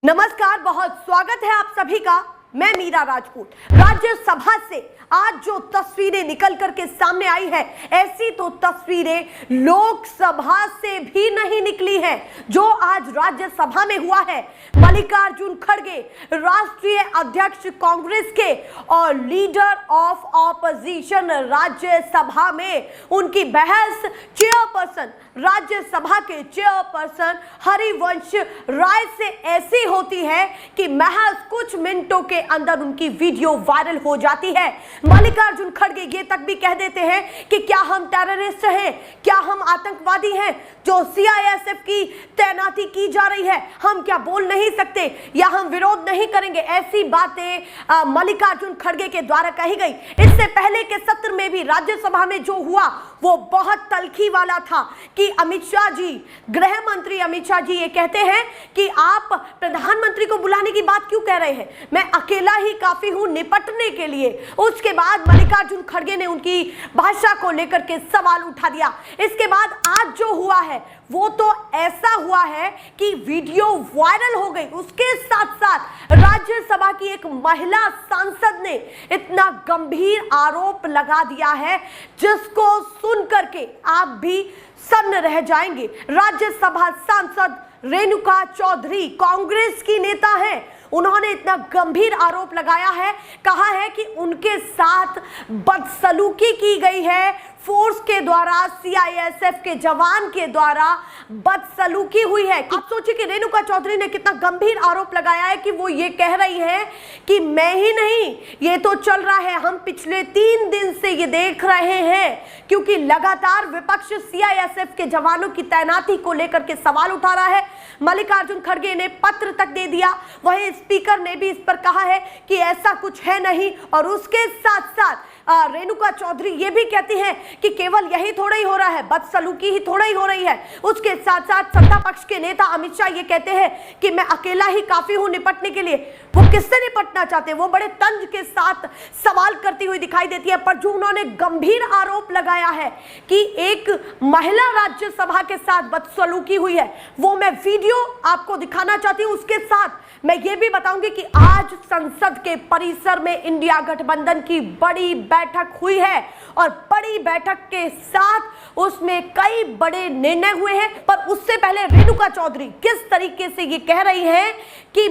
नमस्कार, बहुत स्वागत है आप सभी का। मैं मीरा राजपूत। राज्यसभा से आज जो तस्वीरें निकल करके सामने आई है, ऐसी तो तस्वीरें लोकसभा से भी नहीं निकली हैं जो आज राज्यसभा में हुआ है। मल्लिकार्जुन खड़गे, राष्ट्रीय अध्यक्ष कांग्रेस के और लीडर ऑफ ऑपोजिशन, राज्यसभा में उनकी बहस चेयरपर्सन, राज्यसभा के चेयरपर्सन हरिवंश राय से ऐसी होती है कि महज कुछ मिनटों के अंदर उनकी वीडियो वायरल हो जाती है। मल्लिकार्जुन खड़गे ये तक भी कह देते हैं कि क्या हम टेररिस्ट हैं, क्या हम आतंकवादी हैं, जो सीआईएसएफ की तैनाती की जा रही है हम क्या बोल नहीं सकते या हम विरोध नहीं करेंगे। ऐसी बातें मल्लिकार्जुन खड़गे के द्वारा कही गई। इससे पहले के सत्र में भी राज्यसभा में जो हुआ वो बहुत तल्खी वाला था कि अमित शाह जी, गृह मंत्री अमित शाह जी ये कहते हैं कि आप प्रधानमंत्री को बुलाने की बात क्यों कह रहे हैं, मैं अकेला ही काफी हूं निपटने के लिए। उसके बाद मल्लिकार्जुन खड़गे ने उनकी भाषा को लेकर के सवाल उठा दिया। इसके बाद आज जो हुआ है वो तो ऐसा हुआ है कि वीडियो वायरल हो गई। उसके साथ साथ राज्यसभा की एक महिला सांसद ने इतना गंभीर आरोप लगा दिया है जिसको सुन करके आप भी सन्न रह जाएंगे। राज्यसभा सांसद रेणुका चौधरी कांग्रेस की नेता हैं। उन्होंने इतना गंभीर आरोप लगाया है, कहा है कि उनके साथ बदसलूकी की गई है, फोर्स के द्वारा, सीआईएसएफ के जवान के द्वारा बदसलूकी हुई है। आप सोचिए कि रेणुका चौधरी ने कितना गंभीर आरोप लगाया है कि वो ये कह रही है कि मैं ही नहीं, ये तो चल रहा है, हम पिछले 3 दिन से ये देख रहे हैं, क्योंकि लगातार विपक्ष सीआईएसएफ के जवानों की तैनाती को लेकर के सवाल उठा रहा है। मल्लिकार्जुन खड़गे ने पत्र तक दे दिया, वहीं स्पीकर ने भी इस पर कहा है कि ऐसा कुछ है नहीं। और उसके साथ साथ रेणुका चौधरी ये भी कहती हैं कि केवल यही थोड़ा ही हो रहा है, बदसलूकी ही थोड़ा ही हो रही है। उसके साथ साथ सत्ता पक्ष के नेता अमित शाह ये कहते हैं कि मैं अकेला ही काफी हूं निपटने के लिए। वो किससे निपटना चाहते हैं, वो बड़े तंज के साथ सवाल करती हुई दिखाई देती है। पर जो उन्होंने गंभीर आरोप लगाया है कि एक महिला राज्यसभा के साथ बदसलूकी हुई है, वो मैं वीडियो आपको दिखाना चाहती हूं। उसके साथ मैं ये भी बताऊंगी कि आज संसद के परिसर में इंडिया गठबंधन की बड़ी बैठक हुई है और बड़ी बैठक के साथ उसमें कई बड़े निर्णय हुए हैं। पर उससे पहले रेणुका चौधरी किस तरीके से ये कह रही हैं कि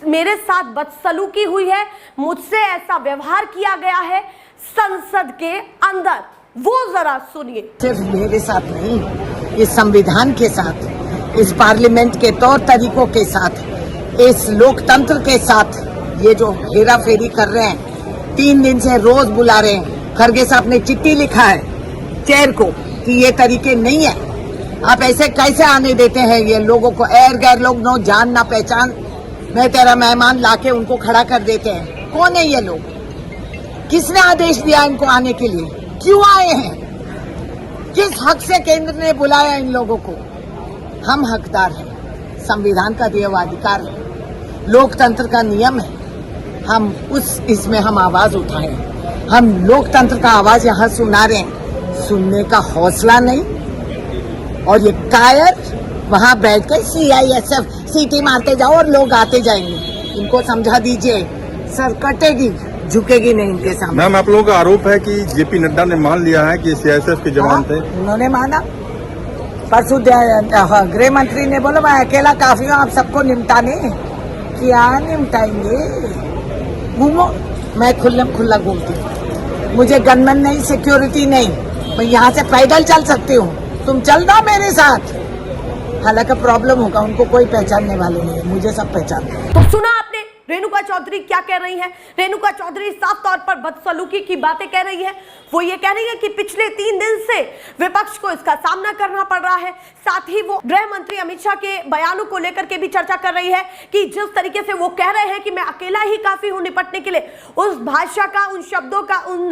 मेरे साथ बदसलूकी हुई है, मुझसे ऐसा व्यवहार किया गया है संसद के अंदर, वो जरा सुनिए। सिर्फ मेरे साथ नहीं, इस संविधान के साथ, इस पार्लियामेंट के तौर तरीकों के साथ, इस लोकतंत्र के साथ ये जो हेरा फेरी कर रहे हैं, 3 दिन से रोज बुला रहे हैं। खड़गे साहब ने चिट्ठी लिखा है चेयर को कि ये तरीके नहीं है, आप ऐसे कैसे आने देते हैं ये लोगों को, गैर लोग, नो जान ना पहचान, मैं तेरा मेहमान लाके उनको खड़ा कर देते हैं। कौन है ये लोग, किसने आदेश दिया इनको आने के लिए, क्यों आए हैं, किस हक से केंद्र ने बुलाया इन लोगों को। हम हकदार हैं, संविधान का दिया हुआ अधिकार है, लोकतंत्र का नियम है, हम इसमें हम आवाज उठाएं। हम लोकतंत्र का आवाज यहाँ सुना रहे हैं, सुनने का हौसला नहीं। और ये कायर वहां बैठ कर सीआईएसएफ सीटी मारते जाओ और लोग आते जाएंगे, इनको समझा दीजिए, सर कटेगी, झुकेगी नहीं इनके सामने। मैम, आप लोगों का आरोप है कि जेपी नड्डा ने मान लिया है कि सीआईएसएफ के जवान थे। उन्होंने माना, परसों गृह मंत्री ने बोला मैं अकेला काफी हूँ आप सबको निपटाने। क्या निपटाएंगे, घूमो, मैं खुला घूमती हूँ, मुझे गनमैन नहीं, सिक्योरिटी नहीं, मैं यहाँ से पैदल चल सकती हूँ, तुम चल दो मेरे साथ। हालांकि प्रॉब्लम होगा, उनको कोई पहचानने वाले नहीं है, मुझे सब पहचानते हैं। तो सुना आपने रेणुका चौधरी क्या कह रही हैं। रेणुका चौधरी साफ तौर पर बदसलूकी की बातें कह रही है। वो ये कह रही है कि पिछले 3 दिन से विपक्ष को इसका सामना करना पड़ रहा है। साथ ही वो गृह मंत्री अमित शाह के बयानों को लेकर के भी चर्चा कर रही है कि जिस तरीके से वो कह रहे हैं कि मैं अकेला ही काफी हूं निपटने के लिए, उस भाषा का, उन शब्दों का, उन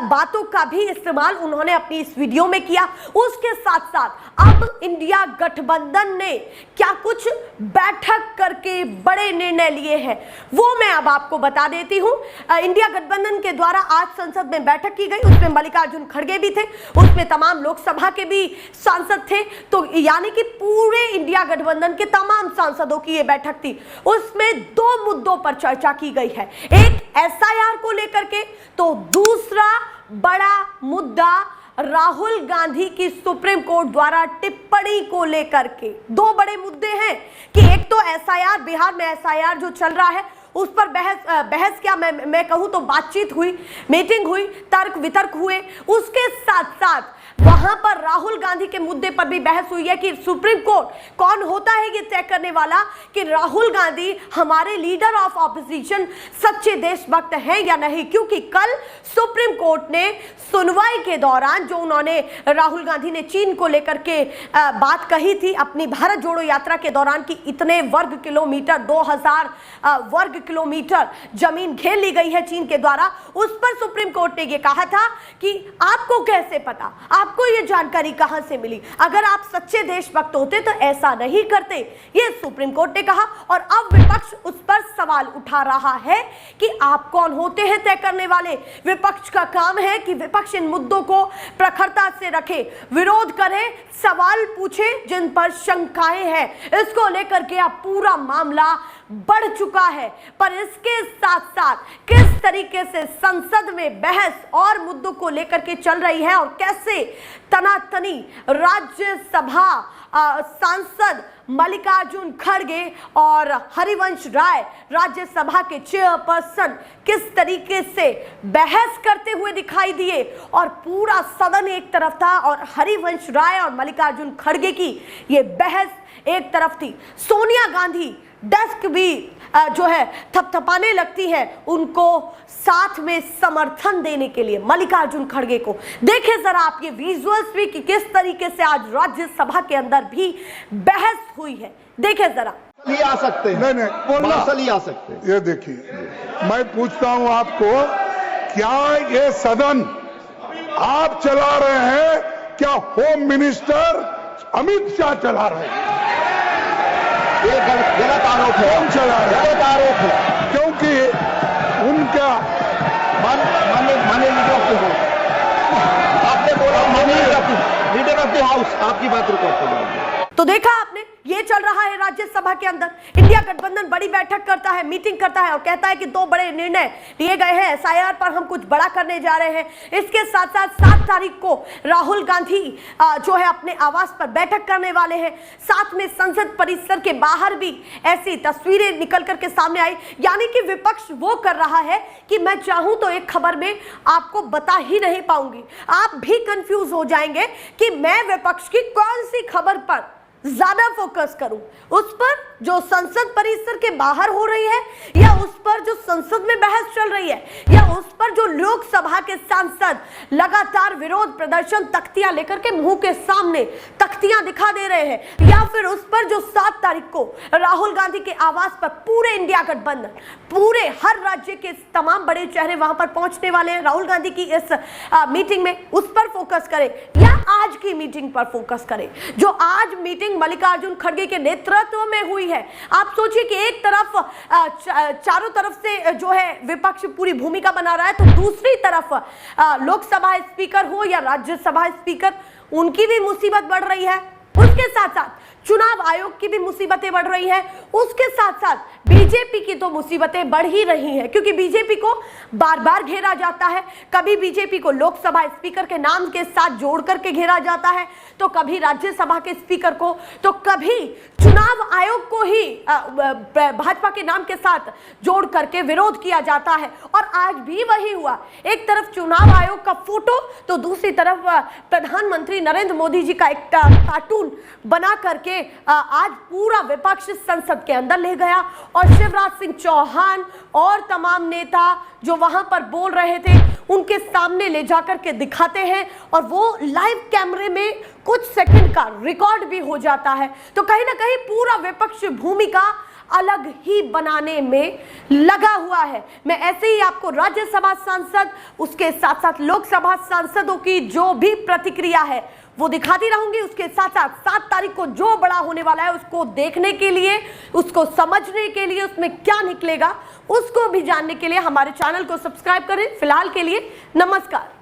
बातों का भी इस्तेमाल उन्होंने अपनी इस वीडियो में किया। उसके साथ साथ अब इंडिया गठबंधन ने क्या कुछ बैठक करके बड़े निर्णय लिए हैं। वो मैं अब आपको बता देती हूं। इंडिया गठबंधन के द्वारा आज संसद में बैठक की गई, उसमें मल्लिकार्जुन खड़गे भी थे, उसमें तमाम लोकसभा के भी सांसद थे, तो यानी कि पूरे इंडिया गठबंधन के तमाम सांसदों की ये बैठक थी। उसमें दो मुद्दों पर चर्चा की गई है, एक एसआईआर को लेकर के, तो दूसरा बड़ा मुद्दा राहुल गांधी की सुप्रीम कोर्ट द्वारा टिप्पणी को लेकर के। दो बड़े मुद्दे हैं कि एक तो एसआईआर, बिहार में एसआईआर जो चल रहा है उस पर बहस क्या मैं कहूं तो बातचीत हुई, मीटिंग हुई, तर्क वितर्क हुए। उसके साथ साथ वहां पर राहुल गांधी के मुद्दे पर भी बहस हुई है कि सुप्रीम कोर्ट कौन होता है ये तय करने वाला कि राहुल गांधी हमारे लीडर ऑफ ऑपोजिशन सच्चे देशभक्त हैं या नहीं, क्योंकि कल सुप्रीम कोर्ट ने सुनवाई के दौरान जो उन्होंने राहुल गांधी ने चीन को लेकर के बात कही थी अपनी भारत जोड़ो यात्रा के दौरान कि इतने वर्ग किलोमीटर 2000 वर्ग किलोमीटर जमीन घेर ली गई है चीन के द्वारा, उस पर सुप्रीम कोर्ट ने यह कहा था कि आपको कैसे पता, आपको यह जानकारी कहां से मिली, अगर आप सच्चे देशभक्त होते तो ऐसा नहीं करते, यह सुप्रीम कोर्ट ने कहा। और अब विपक्ष उस पर सवाल उठा रहा है कि आप कौन होते हैं तय करने वाले। विपक्ष का काम है कि विपक्ष इन मुद्दों को प्रखरता से रखे, विरोध करे, सवाल पूछे जिन पर शंकाएं हैं। इसको लेकर के अब पूरा मामला बढ़ चुका है, पर इसके साथ साथ किस तरीके से संसद में बहस और मुद्दों को लेकर के चल रही है और कैसे तनातनी राज्यसभा सांसद मल्लिकार्जुन खड़गे और हरिवंश राय राज्यसभा के चेयरपर्सन किस तरीके से बहस करते हुए दिखाई दिए, और पूरा सदन एक तरफ था और हरिवंश राय और मल्लिकार्जुन खड़गे की ये बहस एक तरफ थी। सोनिया गांधी डेस्क भी जो है थपथपाने लगती है उनको साथ में समर्थन देने के लिए मल्लिकार्जुन खड़गे को। देखिए जरा आप ये विजुअल्स भी कि किस तरीके से आज राज्यसभा के अंदर भी बहस हुई है, देखिए जरा। ये आ सकते हैं, नहीं बोलना आ सकते हैं। ये देखिए, मैं पूछता हूं आपको, क्या ये सदन आप चला रहे हैं, क्या होम मिनिस्टर अमित शाह चला रहे हैं? ये गलत आरोप है, कौन चला रहा है? गलत आरोप है, क्योंकि उनका माननीय आपने बोला लीडर ऑफ द हाउस, आपकी बात रिकॉर्ड। तो देखा आपने, ये चल रहा है राज्यसभा के अंदर। इंडिया गठबंधन बड़ी बैठक करता है, मीटिंग करता है और कहता है कि दो बड़े निर्णय लिए गए हैं, एसआईआर पर हम कुछ बड़ा करने जा रहे हैं। इसके साथ साथ 7 तारीख को राहुल गांधी जो है अपने आवास पर बैठक करने वाले हैं। साथ में संसद परिसर के बाहर भी ऐसी तस्वीरें निकल करके सामने आई, यानी कि विपक्ष वो कर रहा है कि मैं चाहूं तो एक खबर में आपको बता ही नहीं पाऊंगी, आप भी कंफ्यूज हो जाएंगे कि मैं विपक्ष की कौन सी खबर पर ज्यादा फोकस करूं, उस पर जो संसद परिसर के बाहर हो रही है या उस पर जो संसद में बहस चल रही है या उस पर जो लोकसभा के सांसद लगातार विरोध प्रदर्शन तख्तियां लेकर के मुंह के सामने तख्तियां दिखा दे रहे हैं, या फिर उस पर जो 7 तारीख को राहुल गांधी के आवास पर पूरे इंडिया गठबंधन, पूरे हर राज्य के तमाम बड़े चेहरे वहां पर पहुंचने वाले हैं राहुल गांधी की इस मीटिंग में, उस पर फोकस करें या आज की मीटिंग पर फोकस करें जो आज मीटिंग मल्लिकार्जुन खड़गे के नेतृत्व में हुई है। आप सोचिए कि एक तरफ चारों तरफ से जो है विपक्ष पूरी भूमिका बना रहा है, तो दूसरी तरफ लोकसभा स्पीकर हो या राज्यसभा स्पीकर, उनकी भी मुसीबत बढ़ रही है। उसके साथ साथ चुनाव आयोग की भी मुसीबतें बढ़ रही हैं, उसके साथ साथ बीजेपी की तो मुसीबतें बढ़ ही रही हैं, क्योंकि बीजेपी को बार बार घेरा जाता है। कभी बीजेपी को लोकसभा स्पीकर के नाम के साथ जोड़ करके घेरा जाता है, तो कभी राज्यसभा के स्पीकर को, तो कभी चुनाव आयोग को ही भाजपा के नाम के साथ जोड़ करके विरोध किया जाता है। और आज भी वही हुआ, एक तरफ चुनाव आयोग का फोटो तो दूसरी तरफ प्रधानमंत्री नरेंद्र मोदी जी का एक कार्टून बना करके आज पूरा विपक्ष संसद के अंदर ले गया और शिवराज सिंह चौहान और तमाम नेता जो वहां पर बोल रहे थे उनके सामने ले जाकर के दिखाते हैं और वो लाइव कैमरे में कुछ सेकंड का रिकॉर्ड भी हो जाता है। तो कहीं ना कहीं पूरा विपक्ष भूमिका अलग ही बनाने में लगा हुआ है। मैं ऐसे ही आपको राज्यसभा सांसद, उसके साथ साथ लोकसभा सांसदों की जो भी प्रतिक्रिया है वो दिखाती रहूंगी। उसके साथ साथ 7 तारीख को जो बड़ा होने वाला है उसको देखने के लिए, उसको समझने के लिए, उसमें क्या निकलेगा उसको भी जानने के लिए हमारे चैनल को सब्सक्राइब करें। फिलहाल के लिए नमस्कार।